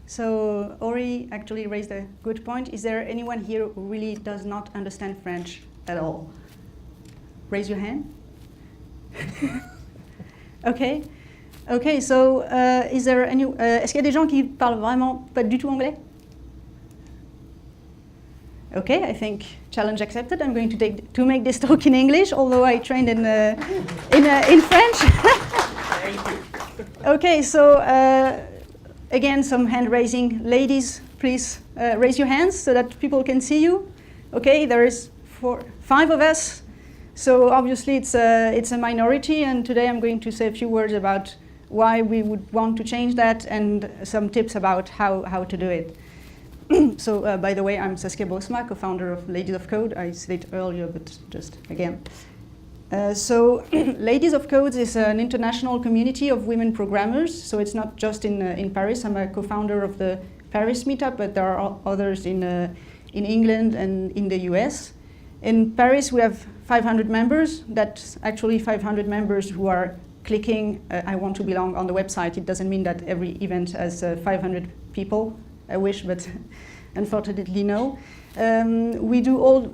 So Ori actually raised a good point. Is there anyone here who really does not understand French at all? Raise your hand. Okay. Okay, so is there any, est-ce qu'il y a des gens qui parlent vraiment pas du tout anglais? Okay, I think challenge accepted. I'm going to make this talk in English, although I trained in French. Okay, so again, some hand raising. Ladies, please raise your hands so that people can see you. Okay, there is 5 of us, so obviously it's a minority, and today I'm going to say a few words about why we would want to change that and some tips about how to do it. So, by the way, I'm Saskia Bosma, co-founder of Ladies of Code. I said it earlier, but just again. So, Ladies of Code is an international community of women programmers. So it's not just in Paris. I'm a co-founder of the Paris meetup, but there are others in England and in the US. In Paris, we have 500 members. That's actually 500 members who are clicking I want to belong on the website. It doesn't mean that every event has 500 people. I wish, but unfortunately no. We do all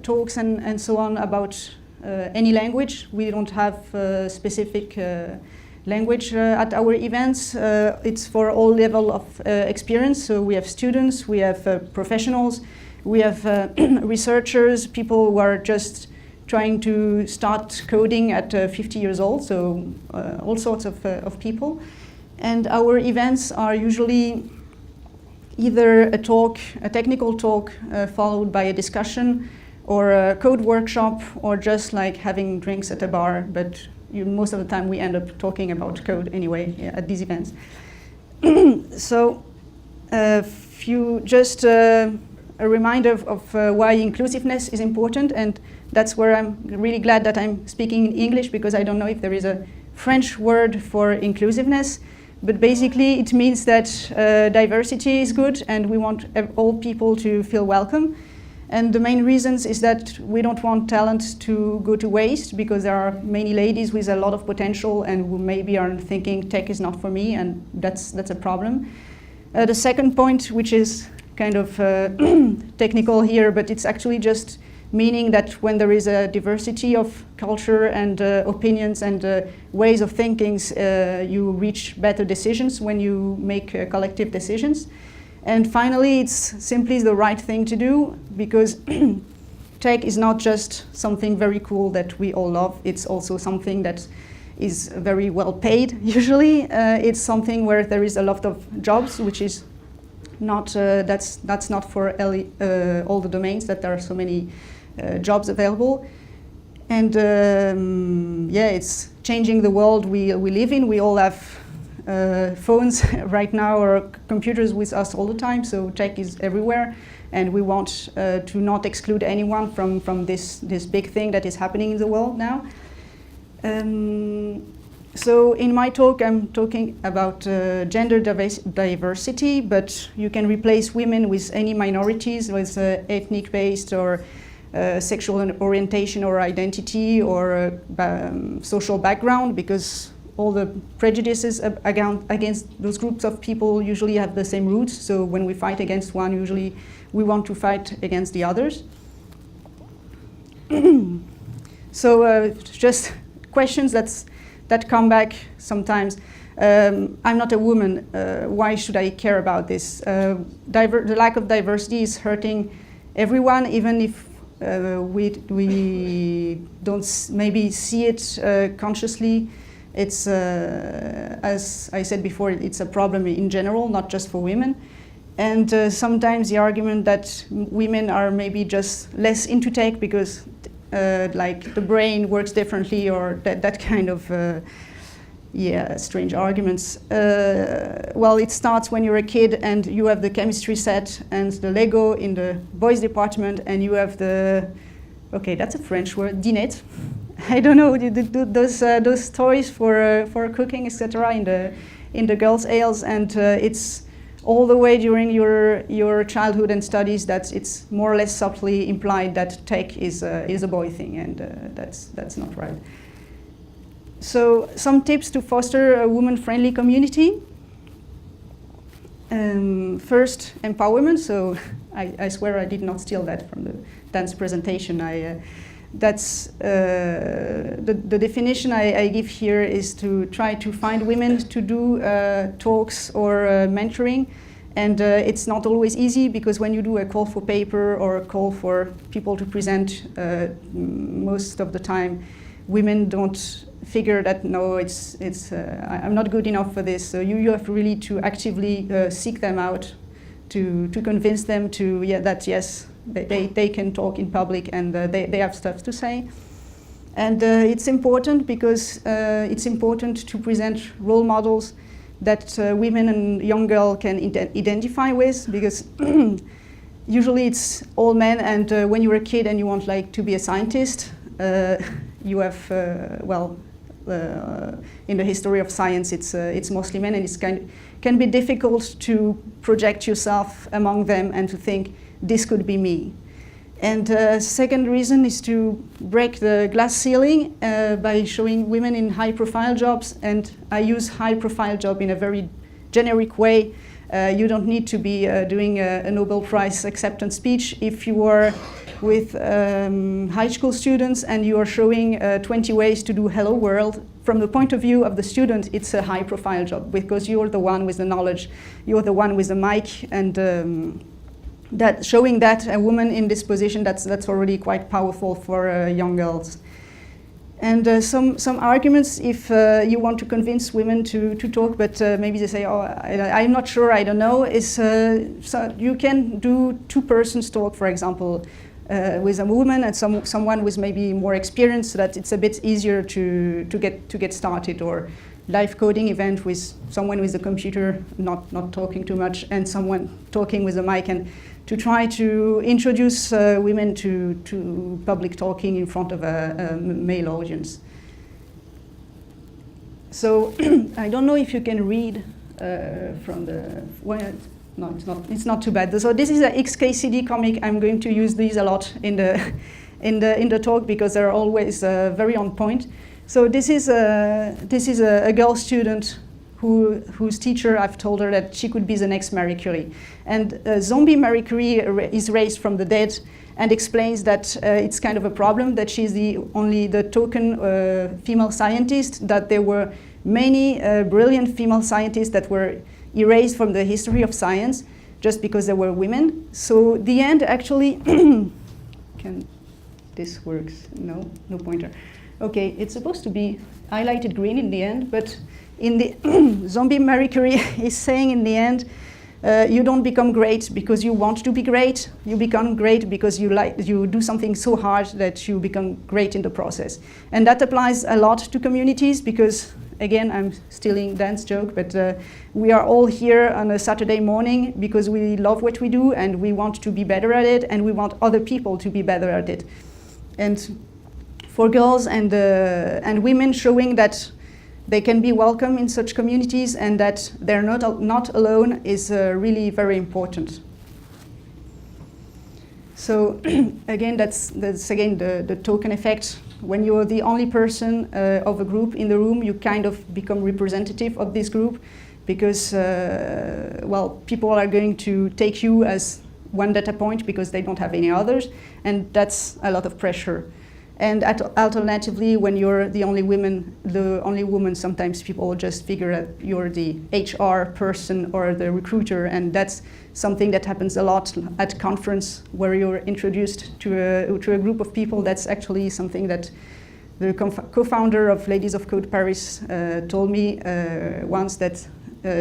talks and so on about any language. We don't have a specific language at our events. It's for all level of experience. So we have students, we have professionals, we have researchers, people who are just trying to start coding at 50 years old, so all sorts of people. And our events are usually either a technical talk followed by a discussion, or a code workshop, or just like having drinks at a bar, but most of the time we end up talking about code anyway at these events. So a reminder of why inclusiveness is important, and that's where I'm really glad that I'm speaking in English, because I don't know if there is a French word for inclusiveness, but basically it means that diversity is good and we want all people to feel welcome. And the main reasons is that we don't want talent to go to waste, because there are many ladies with a lot of potential and who maybe are thinking tech is not for me, and that's a problem. The second point, which is kind of technical here, but it's actually just meaning that when there is a diversity of culture and opinions and ways of thinking, you reach better decisions when you make collective decisions. And finally, it's simply the right thing to do, because tech is not just something very cool that we all love. It's also something that is very well paid, usually. It's something where there is a lot of jobs, which is not, that's not for all the domains, that there are so many jobs available. And it's changing the world we live in. We all have phones right now, or computers with us all the time, so tech is everywhere, and we want to not exclude anyone from this big thing that is happening in the world now. So in my talk, I'm talking about gender diversity, but you can replace women with any minorities, with ethnic-based or sexual orientation or identity or social background, because all the prejudices against those groups of people usually have the same roots. So when we fight against one, usually we want to fight against the others. So just questions that come back sometimes. I'm not a woman. Why should I care about this? The lack of diversity is hurting everyone, even if we don't maybe see it consciously. It's, as I said before, it's a problem in general, not just for women. And sometimes the argument that women are maybe just less into tech because like the brain works differently, or that kind of strange arguments. Well, it starts when you're a kid and you have the chemistry set and the Lego in the boys department, and you have the, okay, that's a French word, dinette. I don't know, those toys for cooking, etc. in the girls' aisles, and it's all the way during your childhood and studies that it's more or less subtly implied that tech is a boy thing, and that's not right. So some tips to foster a woman-friendly community. First, empowerment. So I swear I did not steal that from the dance presentation. That's the definition I give here is to try to find women to do talks or mentoring. And it's not always easy, because when you do a call for paper or a call for people to present, most of the time women don't figure that, no, I'm not good enough for this. So you have really to actively seek them out, to convince them to, that yes, they can talk in public, and they have stuff to say. And it's important because it's important to present role models that women and young girls can identify with, because usually it's all men, and when you're a kid and you want to be a scientist, you have, in the history of science, it's mostly men, and it's can be difficult to project yourself among them and to think, this could be me. And second reason is to break the glass ceiling by showing women in high-profile jobs. And I use high-profile job in a very generic way. You don't need to be doing a Nobel Prize acceptance speech. If you are with high school students and you are showing 20 ways to do Hello World, from the point of view of the student, it's a high-profile job, because you're the one with the knowledge, you're the one with the mic, and that showing that a woman in this position, that's already quite powerful for young girls. And some arguments, if you want to convince women to talk, but maybe they say, oh, I'm not sure, I don't know, is so you can do two persons talk, for example, with a woman and someone with maybe more experience, so that it's a bit easier to get started, or live coding event with someone with a computer, not talking too much, and someone talking with a mic, and to try to introduce women to public talking in front of a male audience. So I don't know if you can read from the, well, no, it's not too bad. So this is a XKCD comic. I'm going to use these a lot in the talk, because they're always very on point. So this is a girl student whose teacher, I've told her that she could be the next Marie Curie. And zombie Marie Curie is raised from the dead, and explains that it's kind of a problem, that she's only the token female scientist, that there were many brilliant female scientists that were erased from the history of science just because they were women. So the end actually, this works? No pointer. Okay, it's supposed to be highlighted green in the end, but in the zombie Marie Curie is saying in the end, you don't become great because you want to be great. You become great because you do something so hard that you become great in the process. And that applies a lot to communities, because, again, I'm stealing Dan's joke, but we are all here on a Saturday morning because we love what we do and we want to be better at it, and we want other people to be better at it. And for girls and women, showing that they can be welcome in such communities and that they're not alone is really very important. So again, that's again the token effect. When you're the only person of a group in the room, you kind of become representative of this group, because well, people are going to take you as one data point because they don't have any others, and that's a lot of pressure. And alternatively, when you're the only woman, sometimes people just figure that you're the HR person or the recruiter, and that's something that happens a lot at conference, where you're introduced to a group of people. That's actually something that the co-founder of Ladies of Code Paris told me once, that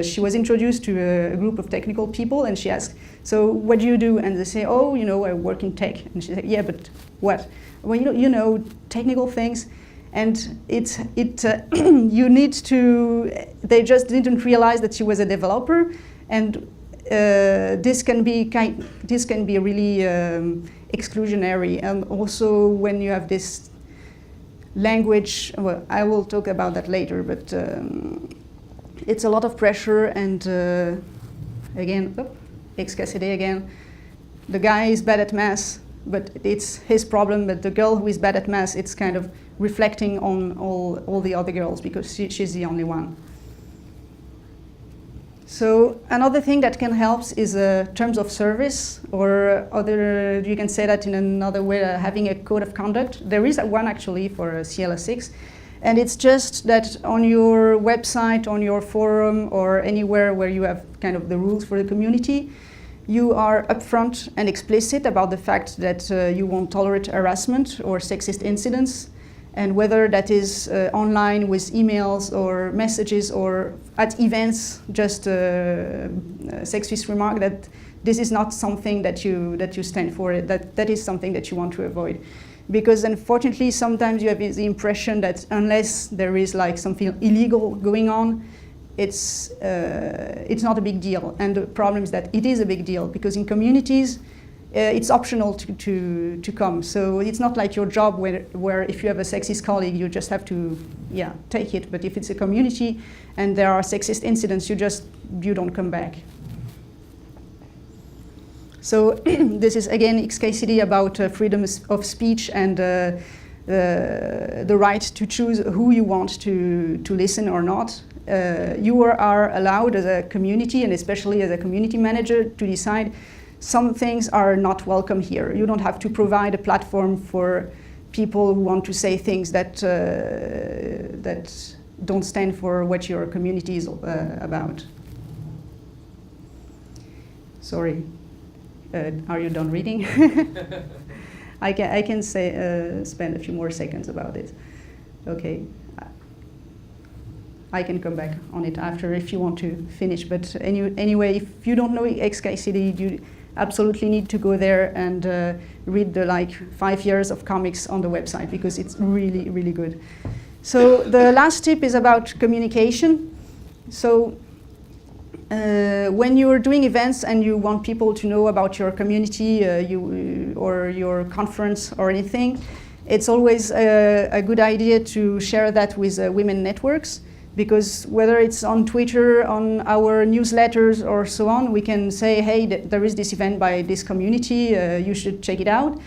she was introduced to a group of technical people, and she asked, so what do you do? And they say, oh, I work in tech. And she said, yeah, but what? Well, you know, technical things, and you need to. They just didn't realize that she was a developer, and this can be really exclusionary. And also, when you have this language, well, I will talk about that later, but it's a lot of pressure. And again, XKCD again. The guy is bad at math, but it's his problem. But the girl who is bad at math, it's kind of reflecting on all the other girls, because she's the only one. So another thing that can help is terms of service, or other, you can say that in another way, having a code of conduct. There is one actually for CLS6, and it's just that on your website, on your forum, or anywhere where you have kind of the rules for the community, you are upfront and explicit about the fact that you won't tolerate harassment or sexist incidents, and whether that is online with emails or messages or at events, just a sexist remark, that this is not something that you stand for, that is something that you want to avoid. Because unfortunately, sometimes you have the impression that unless there is like something illegal going on, it's not a big deal. And the problem is that it is a big deal, because in communities, it's optional to come. So it's not like your job where if you have a sexist colleague, you just have to take it. But if it's a community and there are sexist incidents, you don't come back. So this is again XKCD about freedom of speech and the right to choose who you want to listen or not. You are allowed as a community, and especially as a community manager, to decide some things are not welcome here. You don't have to provide a platform for people who want to say things that don't stand for what your community is about. Sorry, are you done reading? I can say spend a few more seconds about it. Okay. I can come back on it after if you want to finish. But anyway, if you don't know XKCD, you absolutely need to go there and read the 5 years of comics on the website, because it's really, really good. So the last tip is about communication. So when you're doing events and you want people to know about your community or your conference or anything, it's always a good idea to share that with women networks. Because whether it's on Twitter, on our newsletters, or so on, we can say, hey, there is this event by this community, you should check it out.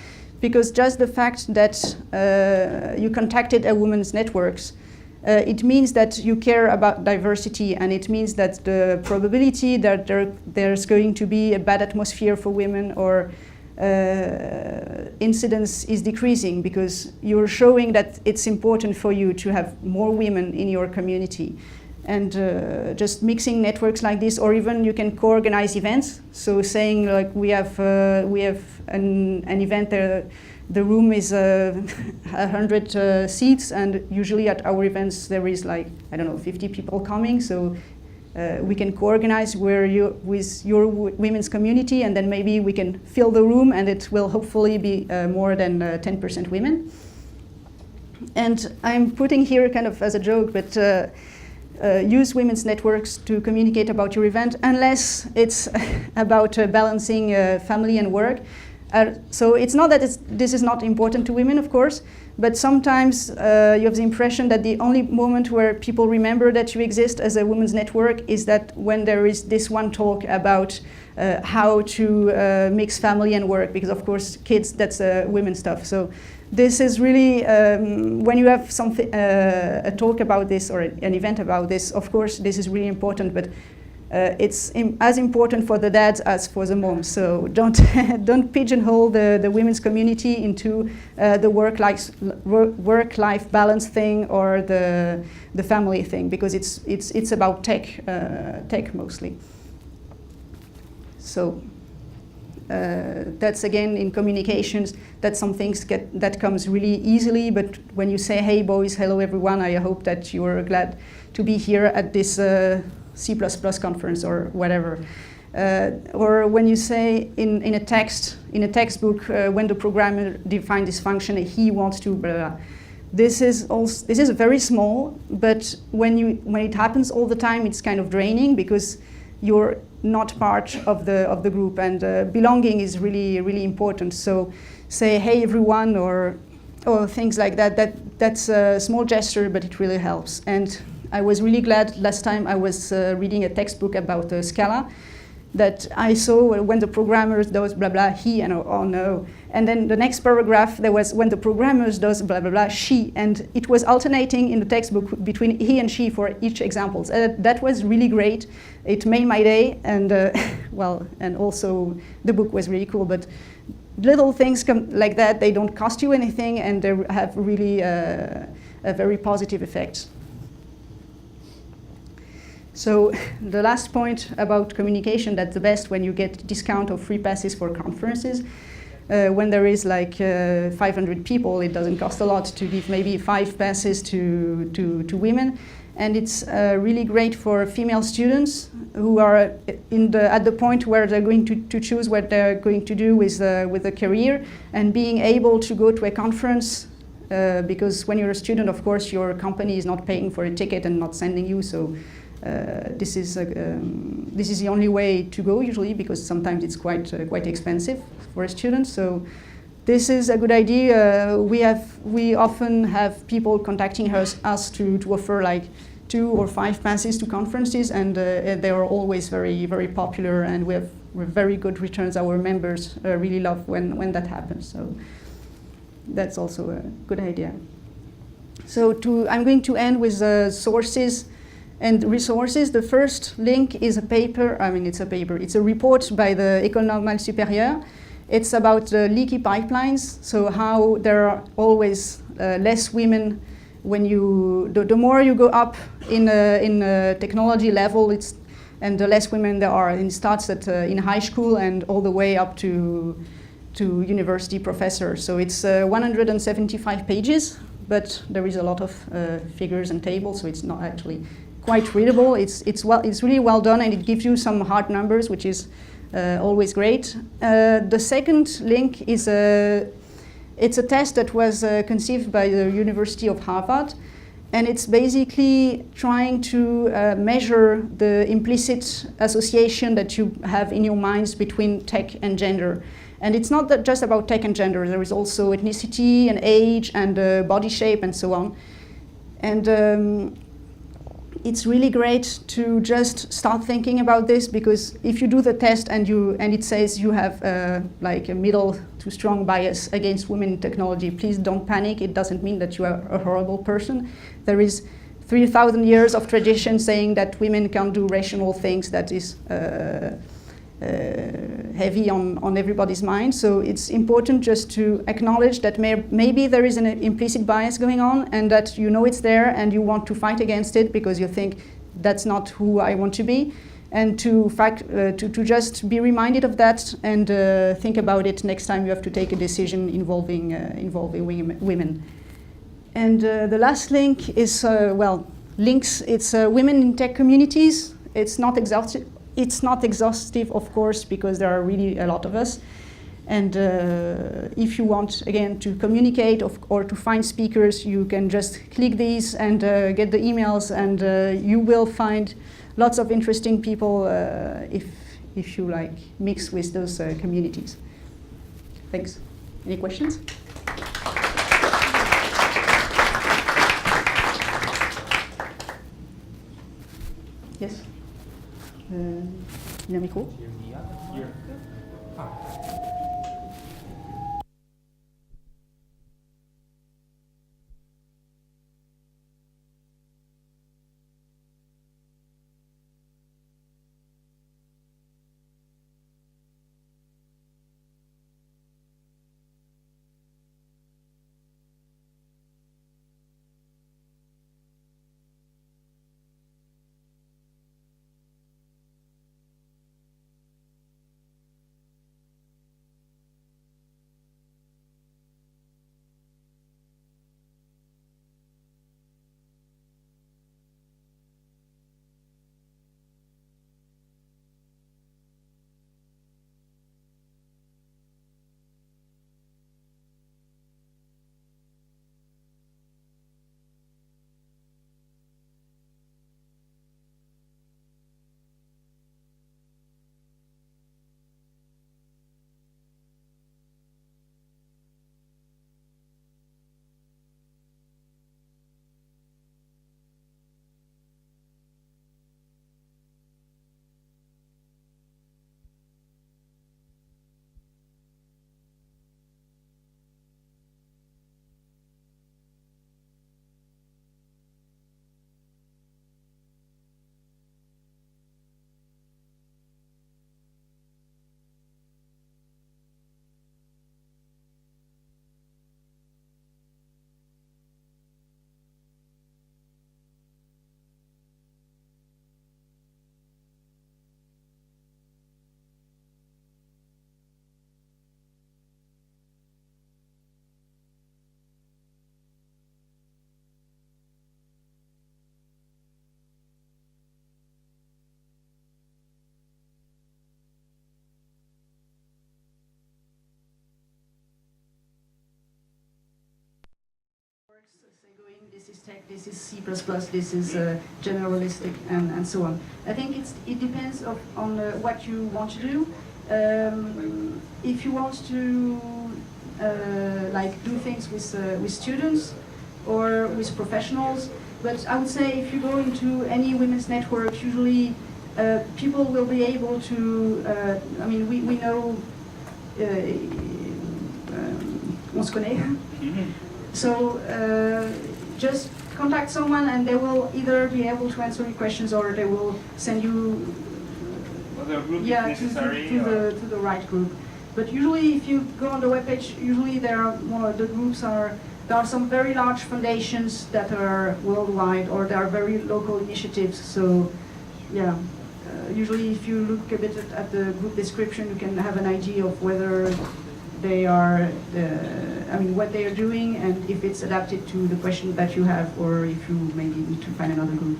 Because just the fact that you contacted a women's networks, it means that you care about diversity, and it means that the probability that there's going to be a bad atmosphere for women or incidence is decreasing, because you're showing that it's important for you to have more women in your community. And just mixing networks like this, or even you can co-organize events. So saying like we have an event there, the room is 100 seats, and usually at our events there is 50 people coming. So we can co-organize with your women's community, and then maybe we can fill the room, and it will hopefully be more than 10% women. And I'm putting here kind of as a joke, but use women's networks to communicate about your event, unless it's about balancing family and work. So it's not that this is not important to women, of course, but sometimes you have the impression that the only moment where people remember that you exist as a women's network is that when there is this one talk about how to mix family and work, because of course kids, that's women's stuff. So this is really, when you have something, a talk about this or an event about this, of course this is really important, but it's as important for the dads as for the moms. So don't pigeonhole the women's community into the work-life balance thing or the family thing, because it's about tech mostly. So that's again in communications. That's some things that comes really easily. But when you say, "Hey boys, hello everyone," I hope that you are glad to be here at this C++ conference or whatever. Or when you say in a textbook, when the programmer defines this function, he wants to blah, blah. This is very small, but when it happens all the time, it's kind of draining, because you're not part of the group, and belonging is really, really important. So say, "Hey everyone," or things like that. That's a small gesture, but it really helps. And I was really glad last time I was reading a textbook about Scala, that I saw when the programmers does blah blah he, and oh no. And then the next paragraph there was when the programmers does blah blah blah she, and it was alternating in the textbook between he and she for each examples. That was really great. It made my day, and well, and also the book was really cool. But little things like that, they don't cost you anything, and they have really a very positive effect. So the last point about communication, that's the best when you get discount or free passes for conferences. When there is like 500 people, it doesn't cost a lot to give maybe 5 passes to women. And it's really great for female students who are at the point where they're going to choose what they're going to do with a career, and being able to go to a conference, because when you're a student, of course, your company is not paying for a ticket and not sending you. So this is the only way to go usually, because sometimes it's quite expensive for a student. So this is a good idea. We often have people contacting us to offer like 2 or 5 passes to conferences, and they are always very, very popular, and we have very good returns. Our members really love when that happens. So that's also a good idea. So I'm going to end with sources and resources. The first link is a paper. It's a report by the École Normale Supérieure. It's about leaky pipelines. So how there are always less women when the more you go up in a technology level, and the less women there are. And it starts in high school and all the way up to university professors. So it's 175 pages, but there is a lot of figures and tables, so it's not actually quite readable. It's really well done, and it gives you some hard numbers, which is always great. The second link is it's a test that was conceived by the University of Harvard, and it's basically trying to measure the implicit association that you have in your minds between tech and gender. And it's not just about tech and gender. There is also ethnicity and age and body shape and so on. And it's really great to just start thinking about this, because if you do the test and it says you have like a middle to strong bias against women in technology, please don't panic. It doesn't mean that you are a horrible person. There is 3,000 years of tradition saying that women can't do rational things. That is heavy on everybody's mind. So it's important just to acknowledge that maybe there is an implicit bias going on, and that you know it's there and you want to fight against it because you think that's not who I want to be, and to just be reminded of that and think about it next time you have to take a decision involving women. And the last link is links. It's women in tech communities. It's not exhaustive. It's not exhaustive, of course, because there are really a lot of us. And if you want, again, to communicate or to find speakers, you can just click these and get the emails, and you will find lots of interesting people if you like mix with those communities. Thanks. Any questions? Yes. Il y a un micro? box, say going, this is tech, this is C++, this is generalistic, and so on. I think it depends on what you want to do. If you want to like do things with students or with professionals, but I would say if you go into any women's network, usually people will be able to, I mean, we know, on se connaît. So just contact someone and they will either be able to answer your questions or they will send you to the right group. But usually if you go on the webpage, usually there are there are some very large foundations that are worldwide or there are very local initiatives. So yeah, usually if you look a bit at the group description, you can have an idea of whether they are, what they are doing and if it's adapted to the question that you have or if you maybe need to find another group.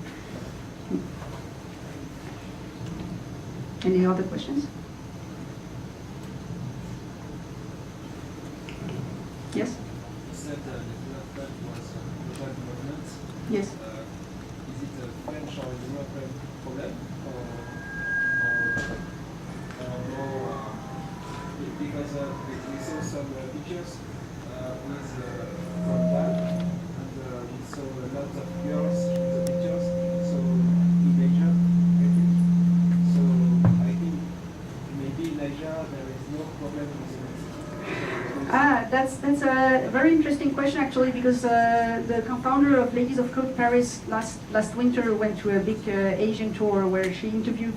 Any other questions? Yes? You said the development was global development. Yes. Is it a French or European problem? Because we saw some pictures with from that, and we saw a lot of girls in the pictures, so in Asia, I think. So I think maybe in Asia there is no problem with it. That's a very interesting question actually, because the co-founder of Ladies of Code Paris last winter went to a big Asian tour where she interviewed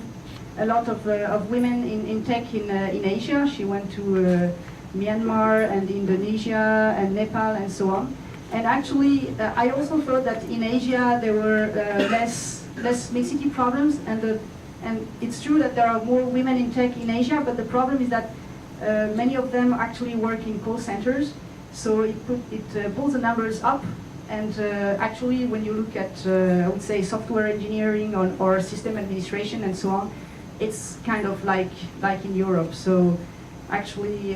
a lot of women in tech in Asia. She went to Myanmar and Indonesia and Nepal and so on. And actually, I also thought that in Asia there were less mixity problems, and it's true that there are more women in tech in Asia, but the problem is that many of them actually work in call centers, so it pulls the numbers up. And actually, when you look at, I would say, software engineering or system administration and so on, it's kind of like in Europe. So actually,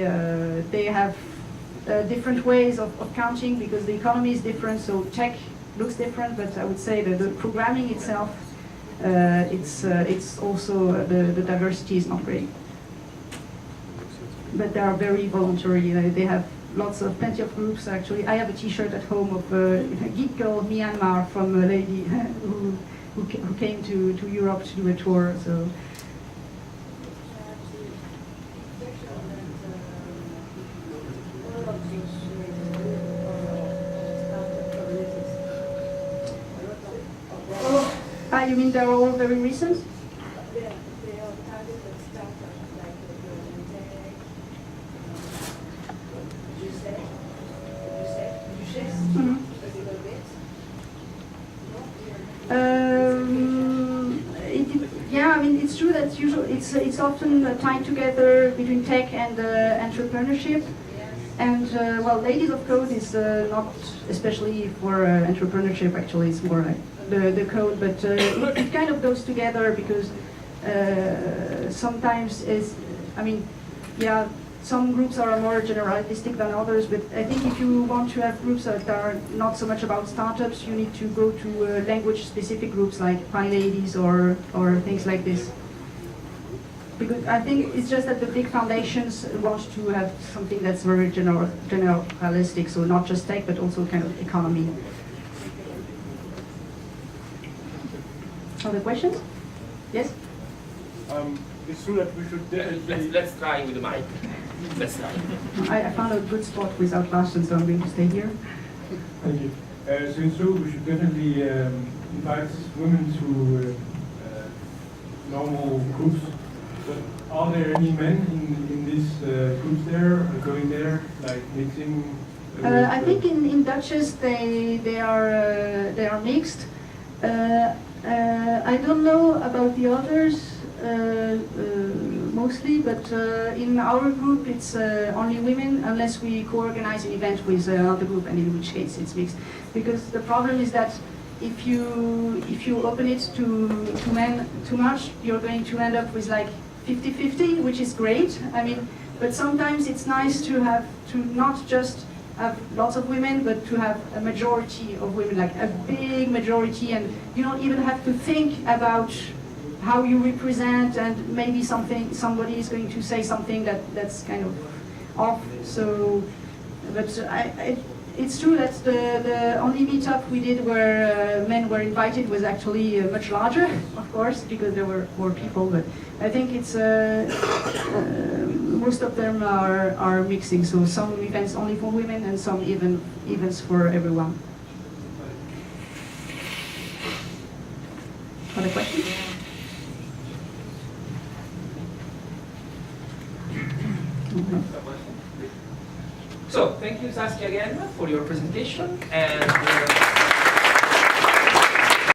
they have different ways of counting because the economy is different. So tech looks different, but I would say that the programming itself, it's also the diversity is not great. But they are very voluntary. They have plenty of groups. Actually, I have a T-shirt at home of Geek Girl Myanmar from a lady who came to Europe to do a tour. So. You mean they're all very recent? They are targeted startups like Tech, Yeah, I mean it's true that usually it's often tied together between tech and entrepreneurship. And well, Ladies of Code is not especially for entrepreneurship. Actually, it's more like the code, but it kind of goes together because sometimes yeah, some groups are more generalistic than others. But I think if you want to have groups that are not so much about startups, you need to go to language-specific groups like PyLadies or things like this. Because I think it's just that the big foundations want to have something that's very generalistic, so not just tech, but also kind of economy. Other questions? Yes? It's true that we should definitely... Let's try with the mic. Let's try. I found a good spot without Larsen, so I'm going to stay here. Thank you. So it's true, we should definitely invite women to normal groups. But are there any men in these groups there, going there, like mixing? I think in Dutchess they are mixed. I don't know about the others mostly, but in our group it's only women unless we co-organize an event with another group, and in which case it's mixed. Because the problem is that if you open it to men too much, you're going to end up with like 50-50, which is great. I mean, but sometimes it's nice to not just have lots of women, but to have a majority of women, like a big majority, and you don't even have to think about how you represent, and maybe somebody is going to say something that's kind of off. So, but it's true that the only meetup we did where men were invited was actually much larger, of course, because there were more people. But I think it's most of them are mixing. So some events only for women, and some events for everyone. Other questions? So, thank you, Saskia, again, for your presentation. And